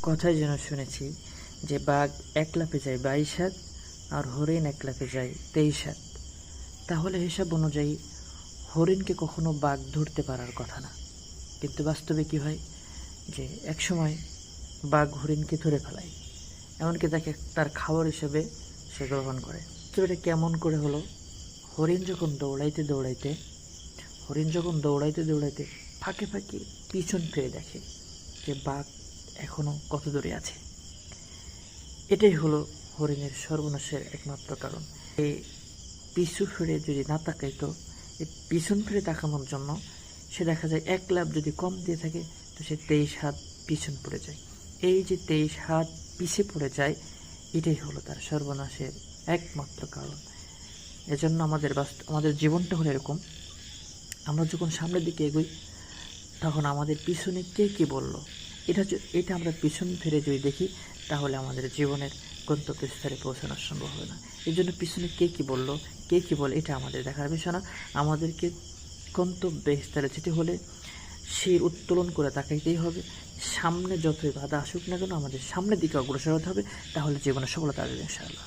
কথায় যেন শুনেছি যে বাঘ এক লাফে যায় 22 হাত আর হরিণ এক লাফে যায় 23 হাত। তাহলে হিসাব অনুযায়ী হরিণকে কখনো বাঘ ধরতে পারার কথা না, কিন্তু বাস্তবে কি হয় যে একসময় বাঘ হরিণকে ধরে ফেলায়, এমনকি তাকে তার খাবার হিসেবে সে গ্রহণ করে। তো এটা কেমন করে হলো? হরিণ যখন দৌড়াইতে ফাঁকে ফাঁকে পিছন ফিরে দেখে যে বাঘ এখনো কত দূরে আছে। এটাই হলো হরিণের সর্বনাশের একমাত্র কারণ। এই পিছু ফিরে যদি না তাকাইতো, এই পিছন ফিরে তাকানোর জন্য সে দেখা যায় এক লাফ যদি কম দিয়ে থাকে তো সে 23 হাত পিছন পড়ে যায়। এই যে 23 হাত পিছে পড়ে যায়, এটাই হলো তার সর্বনাশের একমাত্র কারণ। এজন্য আমাদের জীবনটা হলো এরকম, আমরা যখন সামনের দিকে এগোই তখন আমাদের পিছনে কে কী বলল এটা আমরা পিছন ফিরে যদি দেখি তাহলে আমাদের জীবনের গন্তব্যস্থলে পৌঁছানো সম্ভব হবে না। এই জন্য পিছনে কে কী বলে এটা আমাদের দেখার বিষয় না। আমাদেরকে গন্তব্যস্থলে যেতে হলে সেই উত্তোলন করে তাকাইতেই হবে। সামনে যতই বাধা আসুক না কেন আমাদের সামনের দিকে অগ্রসর হতে হবে, তাহলে জীবনে সফলতা আসবে ইনশাআল্লাহ।